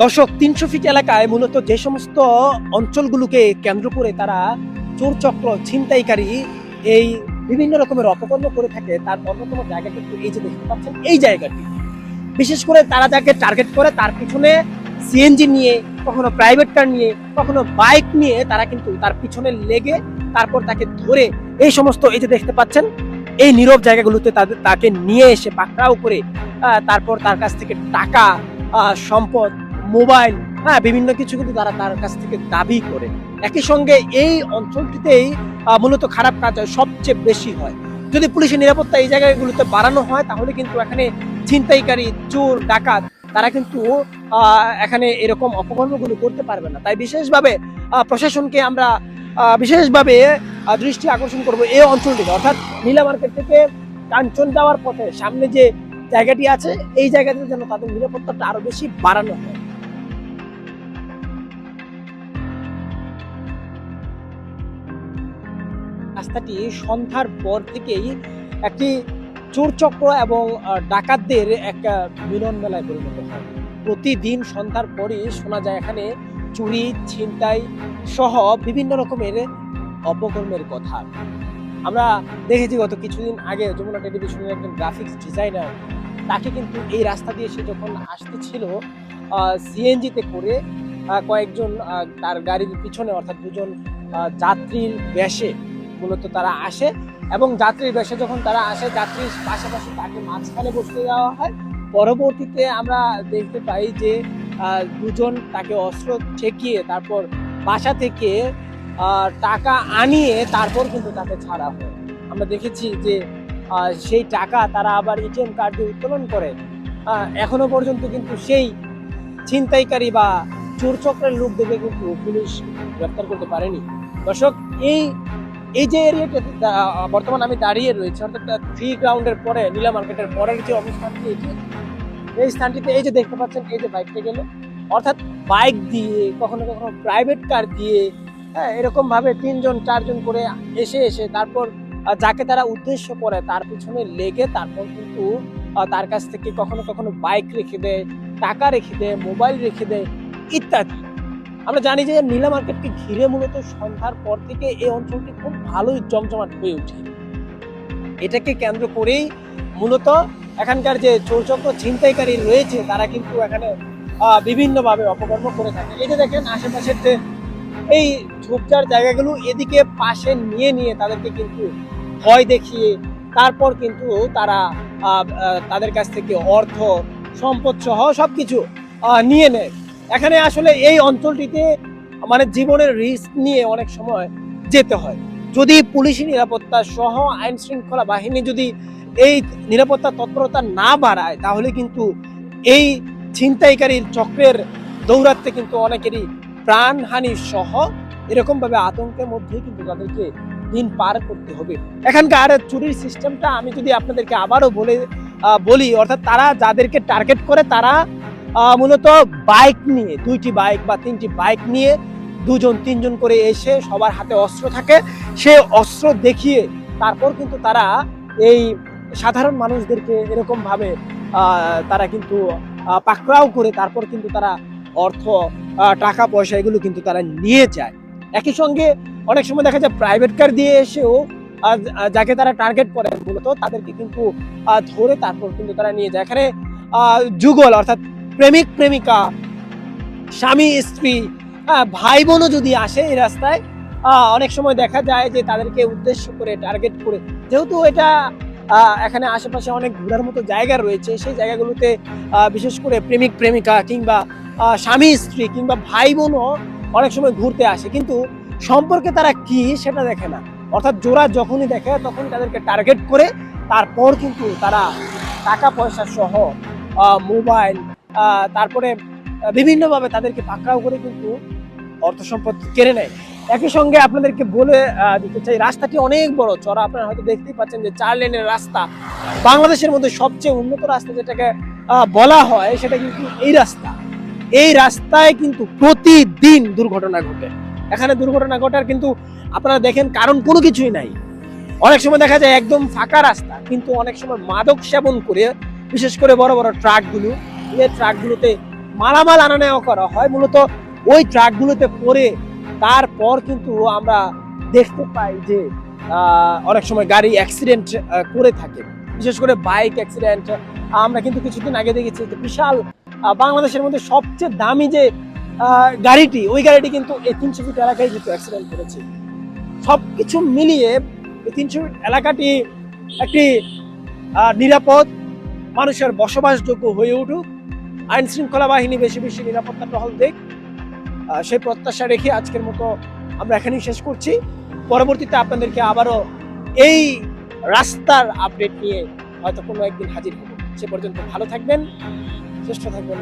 দর্শক, ৩০০ ফিট এলাকায় মূলত যে সমস্ত অঞ্চলগুলোকে কেন্দ্র করে তারা চোর চক্র, ছিনতাইকারী এই বিভিন্ন রকমের অপকর্ম করে থাকে, তার অন্যতম জায়গা কিন্তু এই যে দেখতে পাচ্ছেন এই জায়গাটি। বিশেষ করে তারা যাকে টার্গেট করে তার পিছনে সিএনজি নিয়ে, কখনো প্রাইভেট কার নিয়ে, কখনো বাইক নিয়ে তারা কিন্তু তার পিছনে লেগে তারপর তাকে ধরে এই সমস্ত এই যে দেখতে পাচ্ছেন এই নীরব জায়গাগুলোতে তাকে নিয়ে এসে পাকড়াও করে তারপর তার কাছ থেকে টাকা, সম্পদ, মোবাইল, বিভিন্ন কিছু কিন্তু তারা তার কাছ থেকে দাবি করে। একই সঙ্গে এই অঞ্চলটিতেই মূলত খারাপ কাজ হয় সবচেয়ে বেশি হয়। যদি পুলিশের নিরাপত্তা এই জায়গাগুলোতে বাড়ানো হয় তাহলে কিন্তু এখানে ছিনতাইকারী, চোর, ডাকাত তারা কিন্তু এখানে এরকম অপকর্মগুলো করতে পারবে না। তাই বিশেষভাবে প্রশাসনকে আমরা বিশেষভাবে দৃষ্টি আকর্ষণ করব এই অঞ্চলটিতে, অর্থাৎ নীলা মার্কেট থেকে কাঞ্চন যাওয়ার পথে সামনে যে জায়গাটি আছে এই জায়গাটিতে যেন তাদের নিরাপত্তাটা আরো বেশি বাড়ানো হয়। রাস্তাটি সন্ধ্যার পর থেকেই একটি চোর চক্র এবং ডাকাতদের একটা মিলন মেলায় পরিণত হয়। প্রতিদিন সন্ধ্যার পরই শোনা যায় এখানে চুরি, ছিনতাই সহ বিভিন্ন রকমের অপকর্মের কথা। আমরা দেখেছি গত কিছুদিন আগে যমুনা টেলিভিশনের একজন গ্রাফিক্স ডিজাইনার, তাকে কিন্তু এই রাস্তা দিয়ে সে যখন আসতেছিল সিএনজিতে করে, কয়েকজন তার গাড়ির পিছনে অর্থাৎ দুজন যাত্রীর বেশে মূলত তারা আসে এবং যাত্রীর বেশে যখন তারা আসে যাত্রীর পাশাপাশি তাকে মাঝখানে বসতে দেওয়া হয়। পরবর্তীতে আমরা দেখতে পাই যে দুজন তাকে অস্ত্র ঠেকিয়ে তারপর বাসা থেকে টাকা আনিয়ে তারপর কিন্তু তাকে ছাড়া হয়। আমরা দেখেছি যে সেই টাকা তারা আবার এটিএম কার্ড দিয়ে উত্তোলন করে। এখনো পর্যন্ত কিন্তু সেই ছিনতাইকারী বা চোর চক্রের লোকদেরকে কিন্তু পুলিশ গ্রেপ্তার করতে পারেনি। দর্শক, এই এই যে এরিয়াতে বর্তমান আমি দাঁড়িয়ে রয়েছে, অর্থাৎ 3 গ্রাউন্ডের পরে নীলা মার্কেটের পরের যে অবস্থানটি, এই স্থানটিতে এই যে দেখতে পাচ্ছেন এই যে বাইকটা গেল, অর্থাৎ বাইক দিয়ে কখনো কখনো প্রাইভেট কার দিয়ে এরকম ভাবে 3জন 4জন করে এসে তারপর যাকে তারা উদ্দেশ্য করে তার পিছনে লেগে তারপর কিন্তু তার কাছ থেকে কখনো কখনো বাইক রেখে দেয়, টাকা রেখে দেয়, মোবাইল রেখে দেয় ইত্যাদি। আমরা জানি যে নীলা মার্কেটকে ঘিরে মূলত সন্ধ্যার পর থেকে এই অঞ্চলটি খুব ভালোই জমজমাট হয়ে ওঠে। এটাকে কেন্দ্র করেই মূলত এখানকার যে চোরচক্র ছিনতাইকারী রয়েছে তারা কিন্তু এখানে বিভিন্নভাবে অপকর্ম করে থাকে। এই যে দেখেন আশেপাশের যে এই ঝোপঝাড় জায়গাগুলো এদিকে পাশে নিয়ে নিয়ে তাদেরকে কিন্তু ভয় দেখিয়ে তারপর কিন্তু তারা তাদের কাছ থেকে অর্থ, সম্পদ সহ সবকিছু নিয়ে নেয়। এখানে আসলে এই অঞ্চলটিতে মানে জীবনের রিস্ক নিয়ে অনেক সময় যেতে হয়। যদি পুলিশি নিরাপত্তা সহ আইন শৃঙ্খলা বাহিনী যদি এই নিরাপত্তা তৎপরতা না বাড়ায় তাহলে কিন্তু এই ছিনতাইকারীর চক্রের দৌরাত্মে কিন্তু অনেকেরই প্রাণহানি সহ এরকম ভাবে আতঙ্কের মধ্যেই কিন্তু তাদেরকে দিন পার করতে হবে। এখানকার চুরির সিস্টেমটা আমি যদি আপনাদেরকে আবারও বলি, অর্থাৎ তারা যাদেরকে টার্গেট করে তারা মূলত বাইক নিয়ে, 2টি বাইক বা 3টি বাইক নিয়ে 2জন 3জন করে এসে সবার হাতে অস্ত্র থাকে, সে অস্ত্র দেখিয়ে তারপর কিন্তু তারা এই সাধারণ মানুষদেরকে এরকম ভাবে তারা কিন্তু পাকড়াও করে তারপর কিন্তু তারা অর্থ, টাকা পয়সা এগুলো কিন্তু তারা নিয়ে যায়। একই সঙ্গে অনেক সময় দেখা যায় প্রাইভেট কার দিয়ে এসেও যাকে তারা টার্গেট করে মূলত তাদেরকে কিন্তু ধরে তারপর কিন্তু তারা নিয়ে যায়। এখানে যুগল অর্থাৎ প্রেমিক প্রেমিকা, স্বামী স্ত্রী, ভাই বোনও যদি আসে এই রাস্তায়, অনেক সময় দেখা যায় যে তাদেরকে উদ্দেশ্য করে টার্গেট করে, যেহেতু এটা এখানে আশেপাশে অনেক ঘোরার মতো জায়গা রয়েছে, সেই জায়গাগুলোতে বিশেষ করে প্রেমিক প্রেমিকা কিংবা স্বামী স্ত্রী কিংবা ভাই বোনও অনেক সময় ঘুরতে আসে, কিন্তু সম্পর্কে তারা কি সেটা দেখে না। অর্থাৎ জোড়া যখনই দেখে তখন তাদেরকে টার্গেট করে তারপর কিন্তু তারা টাকা পয়সা সহ মোবাইল, তারপরে বিভিন্নভাবে তাদেরকে পাকড়াও করে কিন্তু অর্থ সম্পদ কেড়ে নেয়। একই সঙ্গে আপনাদেরকে বলে দিতে চাই, রাস্তাটি অনেক বড় চড়া, আপনারা হয়তো দেখতেই পাচ্ছেন যে 4 লেনের রাস্তা। বাংলাদেশের মধ্যে সবচেয়ে উন্নত রাস্তা যেটাকে বলা হয় সেটা কিন্তু এই রাস্তা। এই রাস্তায় কিন্তু প্রতিদিন দুর্ঘটনা ঘটে। এখানে দুর্ঘটনা ঘটার কিন্তু আপনারা দেখেন কারণ কোনো কিছুই নাই। অনেক সময় দেখা যায় একদম ফাঁকা রাস্তা, কিন্তু অনেক সময় মাদক সেবন করে বিশেষ করে বড় বড় ট্রাকগুলোতে মালামাল আনা নেওয়া করা হয় মূলত ওই ট্রাকগুলোতে পড়ে। তারপর কিন্তু আমরা দেখতে পাই যে অনেক সময় গাড়ি অ্যাক্সিডেন্ট করে থাকে, বিশেষ করে বাইক অ্যাক্সিডেন্ট। আমরা কিন্তু কিছুদিন আগে দেখেছি যে বিশাল বাংলাদেশের মধ্যে সবচেয়ে দামি যে গাড়িটি, ওই গাড়িটি কিন্তু এই 300 ফিট এলাকায় কিন্তু অ্যাক্সিডেন্ট করেছে। সবকিছু মিলিয়ে এই 300 ফিট এলাকাটি একটি নিরাপদ, মানুষের বসবাসযোগ্য হয়ে উঠুক, আইন শৃঙ্খলা বাহিনী বেশি বেশি নিরাপত্তা টহল দেখ, সেই প্রত্যাশা রেখে আজকের মতো আমরা এখানেই শেষ করছি। পরবর্তীতে আপনাদেরকে আবারও এই রাস্তার আপডেট নিয়ে হয়তো কোনো একদিন হাজির হব। সে পর্যন্ত ভালো থাকবেন, সুস্থ থাকবেন।